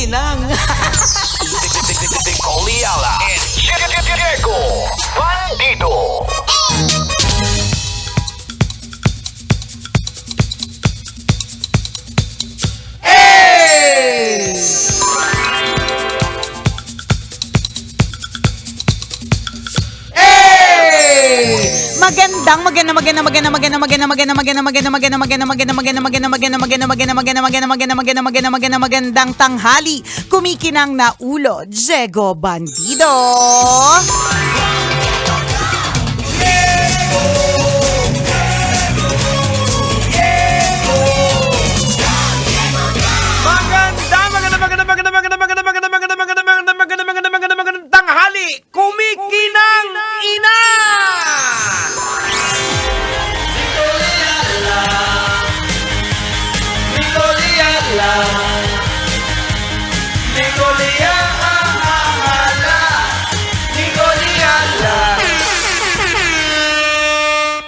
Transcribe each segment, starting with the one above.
kumikinang. Nicole Yala and Diego Bandido. Magandang tanghali. Kumikinang na ulo, Diego Bandido. Magandang tanghali. Kumikinang ina.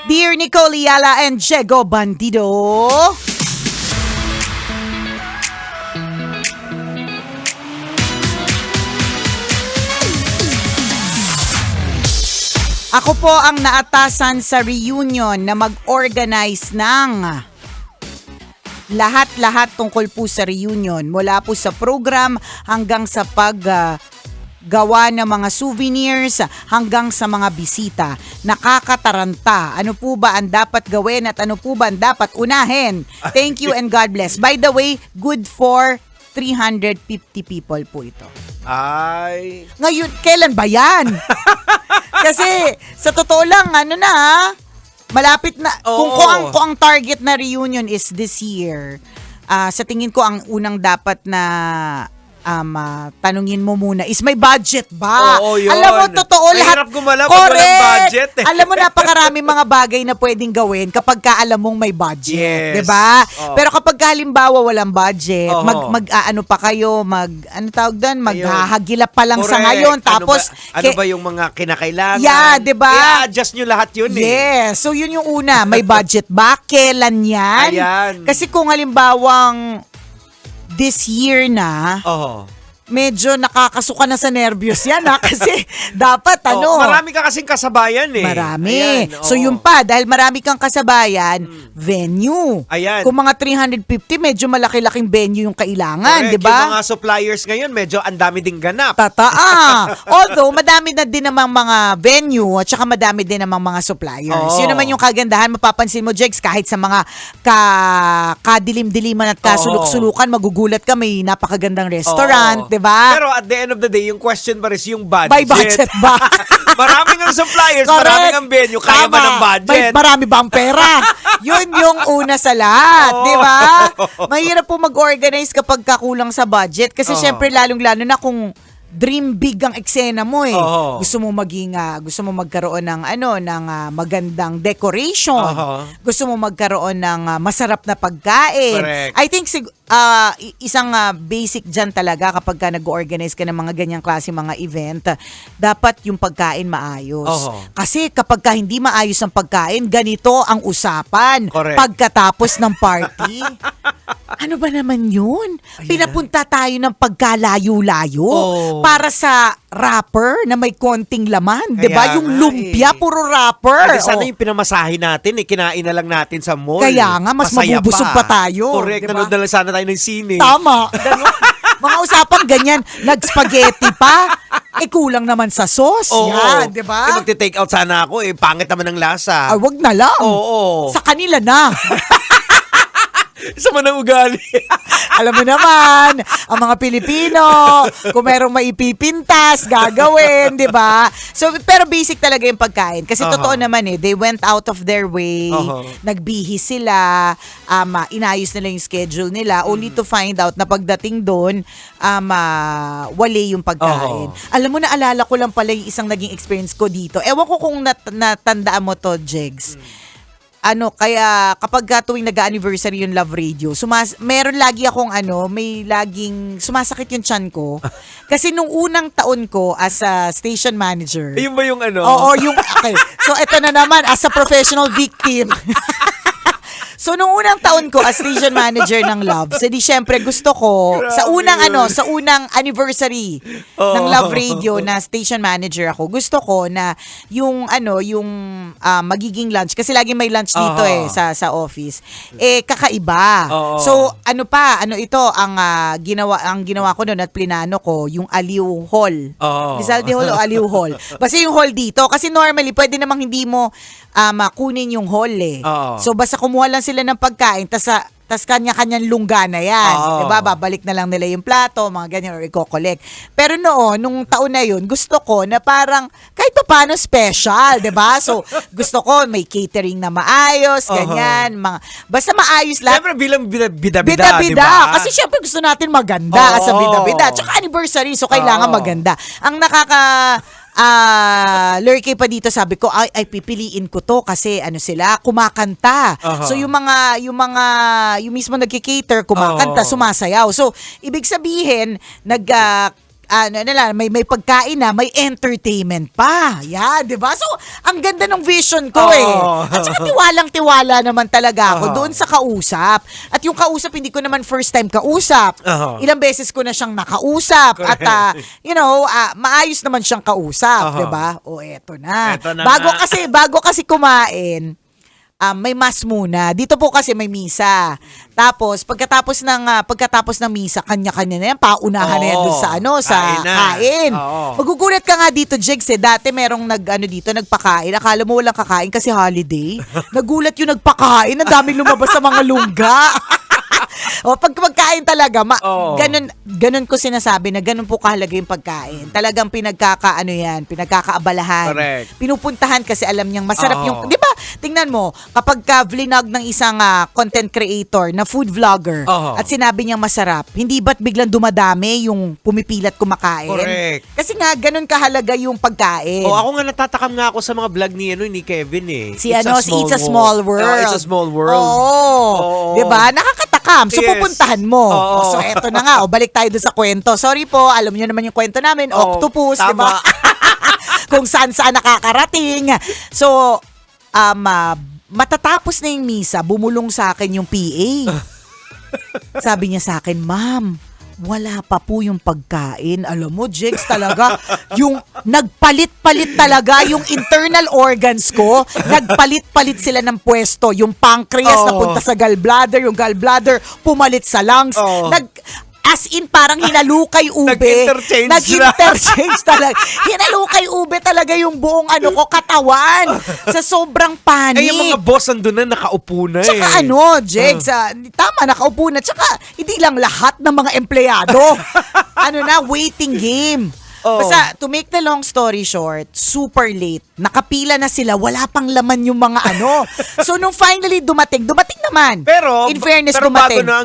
Dear Nicole Yala and Diego Bandido. Ako po ang naatasan sa reunion na mag-organize ng lahat-lahat tungkol po sa reunion. Mula po sa program hanggang sa gawa ng mga souvenirs hanggang sa mga bisita. Nakakataranta. Ano po ba ang dapat gawin at ano po ba ang dapat unahin? Thank you and God bless. By the way, good for 350 people po ito. Ay. Ngayon, kailan ba yan? Kasi sa totoo lang, malapit na. Kung ang target na reunion is this year, sa tingin ko ang unang dapat na tanungin mo muna is may budget ba? Oo, yun. Alam mo, totoo lahat. Mahirap gumalaw pag walang budget. Alam mo, napakaraming mga bagay na pwedeng gawin kapag ka alam mong may budget. Yes. Diba? Oh. Pero kapag halimbawa walang budget, Oh. ano pa kayo, maghahagilap pa lang sa ngayon. Tapos, ano ba yung mga kinakailangan? Yeah, diba? I-adjust nyo lahat yun Yes. So, yun yung una. May budget ba? Kailan yan? Ayan. Kasi kung halimbawang this year na, medyo nakakasuka na sa nervyos yan kasi dapat marami ka kasing kasabayan Marami. Ayan, So yun pa, dahil marami kang kasabayan, venue. Ayan. Kung mga 350, medyo malaki-laking venue yung kailangan, di ba? Yung mga suppliers ngayon, medyo ang dami ding ganap. Although, madami na din namang mga venue at saka madami din namang mga suppliers. Yun naman yung kagandahan. Mapapansin mo, Jex, kahit sa mga kadilim-diliman at kasuluk-sulukan, magugulat ka, may napakagandang restaurant, di ba? Pero at the end of the day, yung question pa rin yung budget. May budget ba? Maraming ang suppliers, Correct. maraming ang venue, kaya ba ng budget? Marami ba ang pera? Yun yung una sa lahat, di ba? Mahirap po mag-organize kapag kakulang sa budget kasi syempre lalong-lalo na kung dream big ang eksena mo Gusto mo magkaroon ng magandang decoration. Gusto mo magkaroon ng masarap na pagkain. Correct. I think isang basic dyan talaga kapag ka nag-organize ka ng mga ganyang klase mga event, dapat yung pagkain maayos. Kasi kapag ka hindi maayos ang pagkain, ganito ang usapan. Correct. Pagkatapos ng party. Ano ba naman yun? Pinapunta tayo ng pagkalayo-layo para sa wrapper na may konting laman. Diba? Yung lumpia, puro wrapper. Sana yung pinamasahe natin, kinain na lang natin sa mall. Kaya nga, mas Masaya mabubusog pa tayo. Correct, diba? nanood na lang sana tayo ng sine. Tama. Mga usapang ganyan, nag-spaghetti pa, kulang naman sa sauce. Yan, di ba? Magte-take out sana ako, pangit naman ang lasa. Ay, wag na lang. Oo. Sa kanila na. Sa manang ugali. Alam mo naman, ang mga Pilipino, kung merong maipipintas, gagawin, di ba? So, pero basic talaga yung pagkain. Kasi totoo naman they went out of their way, nagbihis sila, inayos nila yung schedule nila, only to find out na pagdating doon, wali yung pagkain. Alam mo, naalala ko lang pala yung isang naging experience ko dito. Ewan ko kung natandaan mo to, Jegs. Kaya kapag tuwing nag-anniversary yung Love Radio, meron lagi akong may laging sumasakit yung tiyan ko. Kasi nung unang taon ko as a station manager. Yun ba yung Oo, okay. So, eto na naman, as a professional victim. So, nung unang taon ko as station manager ng Love, di syempre gusto ko, sa unang anniversary ng Love Radio na station manager ako, gusto ko na yung magiging lunch, kasi lagi may lunch dito sa office, kakaiba. So, ang ginawa ko noon at plinano ko, yung Aliw Hall. Lizalde Hall o Aliw Hall. Basta yung hall dito, kasi normally, pwede namang hindi mo makunin yung hall eh. So, basta kumuha lang sila ng pagkain, tas kanya-kanyang lungga na yan. Diba? Babalik na lang nila yung plato, mga ganyan, or i-collect. Pero noon, nung taon na yun, gusto ko na parang kahit pa paano special, diba? So, gusto ko may catering na maayos, ganyan. Basta maayos lahat. Siyempre bilang bida-bida, Bida-bida. diba? Kasi syempre gusto natin maganda sa bida-bida. Tsaka anniversary, so kailangan maganda. Ang lurky pa dito, sabi ko, ay pipiliin ko to kasi sila, kumakanta. So yung mismo nagki-cater, kumakanta, sumasayaw. So, ibig sabihin, may pagkain na, may entertainment pa. Yeah, 'di ba? So, ang ganda ng vision ko At saka tiwalang-tiwala naman talaga ako doon sa kausap. At yung kausap, hindi ko naman first time kausap. Ilang beses ko na siyang nakausap. Correct. At maayos naman siyang kausap, 'di ba? O eto na. Bago kasi kumain, may mass muna. Dito po kasi may misa. Tapos pagkatapos ng misa, kanya-kanya na yan, paunahan na yan doon sa kain. Magugulat ka nga dito, Jigs, dati merong nagpakain. Akala mo walang kakain kasi holiday. Nagulat yung nagpakain, ang daming lumabas sa mga lungga. Pagkain talaga, ganun ko sinasabi na ganun po kahalaga yung pagkain. Talagang pinagkakaabalahan. Correct. Pinupuntahan kasi alam niyang masarap yung, di ba? Tingnan mo, kapag vlog ng isang content creator na food vlogger at sinabi niyang masarap, hindi ba't biglang dumadami yung pumipilat kumakain? Correct. Kasi nga, ganun kahalaga yung pagkain. Ako nga natatakam nga ako sa mga vlog ni Kevin eh. It's a Small World. It's a Small World. Di ba? Nakakatakam. So, pupuntahan mo. So, eto na nga. Balik tayo doon sa kwento. Sorry po, alam niyo naman yung kwento namin. Octopus, di ba? Kung saan-saan nakakarating. So, matatapos na yung misa, bumulong sa akin yung PA. Sabi niya sa akin, Ma'am, wala pa po yung pagkain. Alam mo, Jigs, talaga, yung nagpalit-palit talaga yung internal organs ko. Nagpalit-palit sila ng pwesto. Yung pancreas napunta sa gallbladder, yung gallbladder pumalit sa lungs. As in, parang hinalukay ube. Nag-interchange talaga. Hinalukay ube talaga yung buong katawan. Sa sobrang panic. Yung mga boss andun na nakaupo na Tsaka Jegs, tama, nakaupo na. Tsaka, hindi lang lahat ng mga empleyado. Waiting game. Basta, to make the long story short, super late. Nakapila na sila, wala pang laman yung mga So, nung finally dumating naman. Pero, in fairness, bago dumating. na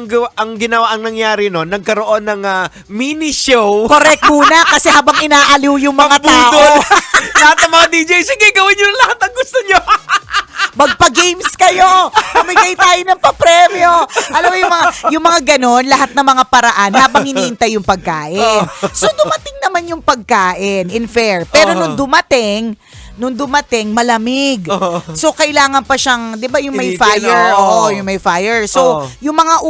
ang nangyari no, nagkaroon ng mini show. Correct muna, kasi habang inaaliw yung mga tao. Lahat ng mga DJ, sige, gawin nyo lahat ang gusto nyo. Magpa-games kayo. Kumigay tayo ng papremyo. Alam mo yung mga ganon, lahat ng mga paraan habang iniintay yung pagkain. So dumating naman yung pagkain, in fair. Pero nung dumating, malamig. So kailangan pa siyang, 'di ba, yung may fire. Yung may fire. So yung mga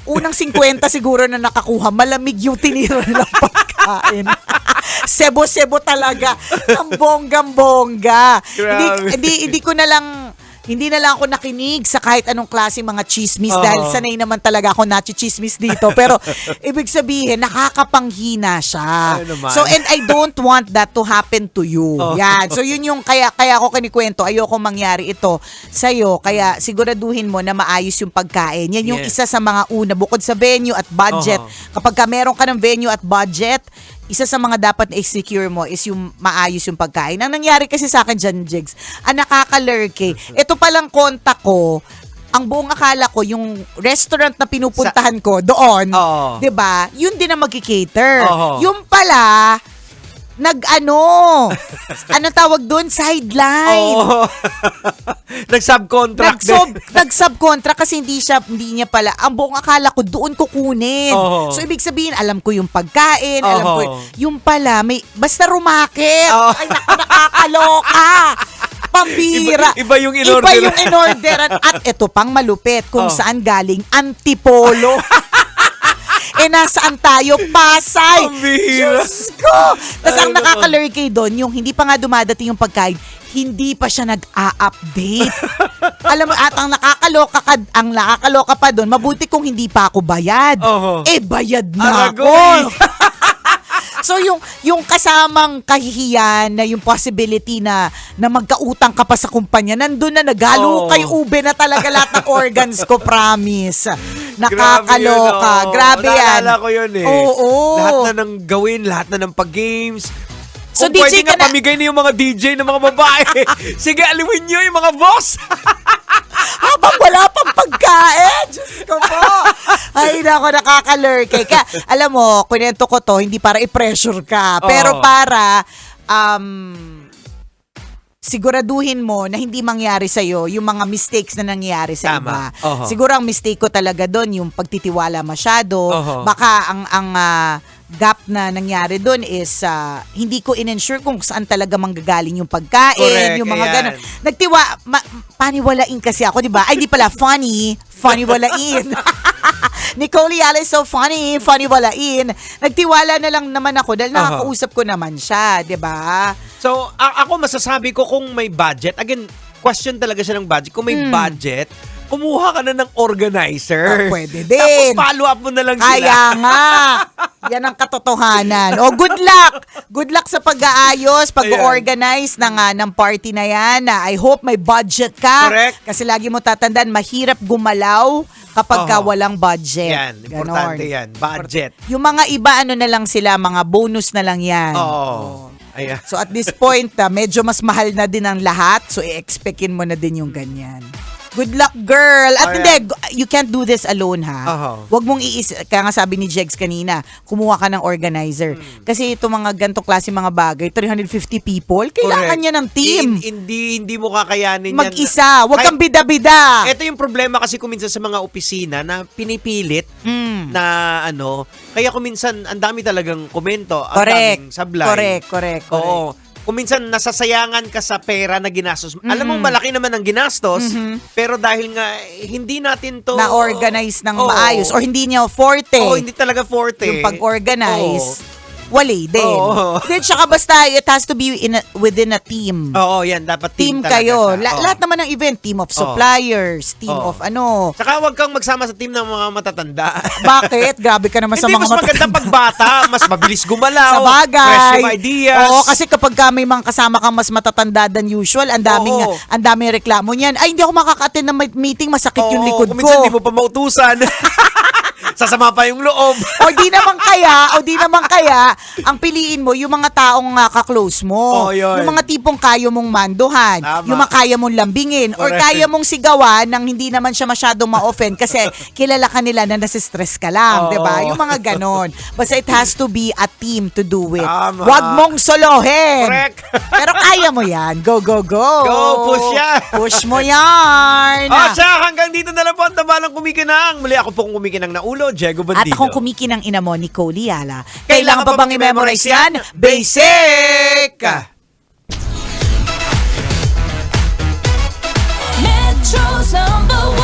unang 50 siguro na nakakuha, malamig yung tinira nilang pagkain. Sebo-sebo talaga. Ang bonggang-bongga. Hindi na lang ako nakinig sa kahit anong klase mga chismis dahil sanay naman talaga ako nachi-chismis dito. Pero ibig sabihin, nakakapanghina siya. So, and I don't want that to happen to you. Yan. So, yun yung kaya ako kinikwento. Ayoko mangyari ito sa'yo. Kaya siguraduhin mo na maayos yung pagkain. Yan yung isa sa mga una. Bukod sa venue at budget. Kapag meron ka ng venue at budget, isa sa mga dapat na i-secure mo is yung maayos yung pagkain. Ang nangyari kasi sa akin dyan, Jigs, nakakalurky. Ito palang kontak ko, ang buong akala ko, yung restaurant na pinupuntahan ko doon, 'di ba? Yun din ang magki-cater. Yung pala, ano tawag doon? Sideline. Nag-subcontract. Nag-subcontract kasi hindi niya pala. Ang buong akala ko doon kukunin. So, ibig sabihin, alam ko yung pagkain, alam ko yung pala, basta rumakit. Ay, nakakaloka. Pambira. Iba yung in-order. Iba yung in-orderan. At ito pang malupit kung Oh. saan galing Antipolo. Nasaan tayo? Pasay. Pambira. Diyos ko. Tapos ang Ay, nako. nakakalurkay doon, yung hindi pa nga dumadating yung pagkain, hindi pa siya nag-a-update. Alam mo, at ang nakakaloka pa doon, mabuti kung hindi pa ako bayad. Oho. Bayad na Aragoy. ako. So yung kasamang kahihiyan na yung possibility na magkautang ka pa sa kumpanya, nandun na naghalo Oo. kay ube na talaga lahat ng organs ko, promise. Grabe yun, Nakakaloka. oh. Grabe yan. Naalala ko yun eh. Oo. Lahat na ng gawin, lahat na ng pag-games. So, Kung DJ pwede nga ka na- pamigay na yung mga DJ ng mga babae. Sige, aliwin nyo yung mga boss. Habang wala pang pagkain. Diyos ko po. Ay, nako, nakakalurkay. Kaya, alam mo, kunento ko to, hindi para i-pressure ka, pero Oo. para, siguraduhin mo na hindi mangyari sa'yo yung mga mistakes na nangyayari sa Tama. iba. Oho. Siguro ang mistake ko talaga doon, yung pagtitiwala masyado. Oho. Baka ang gap na nangyari doon is hindi ko in-ensure kung saan talaga manggagaling yung pagkain, Correct, yung mga ayan. ganun. Paniwalain kasi ako, di ba? Ay, di pala, funny-walain. Nicole Yala is so funny walain. Nagtiwala na lang naman ako dahil nakakausap ko naman siya, di ba? So, ako masasabi ko kung may budget. Again, question talaga siya ng budget. Kung may budget, kumuha ka na ng organizer. Pwede din. Tapos follow up mo na lang sila. Kaya nga. Yan ang katotohanan. Good luck. Good luck sa pag-aayos, pag-organize ng party na yan. I hope may budget ka. Correct. Kasi lagi mo tatandaan, mahirap gumalaw kapag ka walang budget. Yan, importante yan. Budget. Yung mga iba, ano na lang sila, mga bonus na lang yan. Oo. Ayan. So at this point, medyo mas mahal na din ang lahat. So i-expectin mo na din yung ganyan. Good luck, girl. At hindi, you can't do this alone, ha? Huwag mong kaya nga sabi ni Jegs kanina, kumuha ka ng organizer. Kasi ito mga ganitong klase mga bagay, 350 people, kailangan niya ng team. Hindi mo kakayanin yan. Mag-isa. Huwag kang bida-bida. Ito yung problema kasi kuminsan sa mga opisina na pinipilit na kaya kuminsan ang dami talagang komento, ang daming sablay. Correct. Oo. Kung minsan nasasayangan ka sa pera na ginastos. Alam mo, malaki naman ang ginastos, pero dahil nga hindi natin to Na-organize ng maayos or hindi niya forte. hindi talaga forte. Yung pag-organize. Wali din. Oo. Then, tsaka basta, it has to be within a team. Oo, yan. Dapat Team talaga kayo. siya. Oo. Lahat naman ng event. Team of suppliers. Team Oo. of ano. Saka huwag kang magsama sa team ng mga matatanda. Bakit? Grabe ka naman sa Hindi, mga mas maganda pag bata, mas mabilis gumalaw. Sa bagay. Fresh yung ideas. Oo, kasi kapag ka may mga kasama kang mas matatanda than usual, ang daming reklamo niyan. Ay, hindi ako makaka-attend ng meeting, masakit yung likod kung ko. minsan di mo pa mautusan. Sasama pa yung loob. O di naman kaya, ang piliin mo yung mga taong ka-close mo. Yun. Yung mga tipong kaya mong manduhan. Tama. Yung mga kaya mong lambingin. Or Correct. kaya mong sigawan nang hindi naman siya masyadong ma-offend kasi kilala ka nila na nasistress ka lang. Oo. Diba? Yung mga ganon. Basta it has to be a team to do it. Tama. Huwag mong solohin. Correct. Pero kaya mo yan. Go, go, go. Go, push yan. Push mo yan. Siya, hanggang dito na lang po ang tabalang kumikinang. Muli ako pong kumikinang na ulo, Diego At Bandido. akong kumikinang ina mo, Nicole Yala. Kailangan pa bang i-memorize yan? Basic! Metro's #1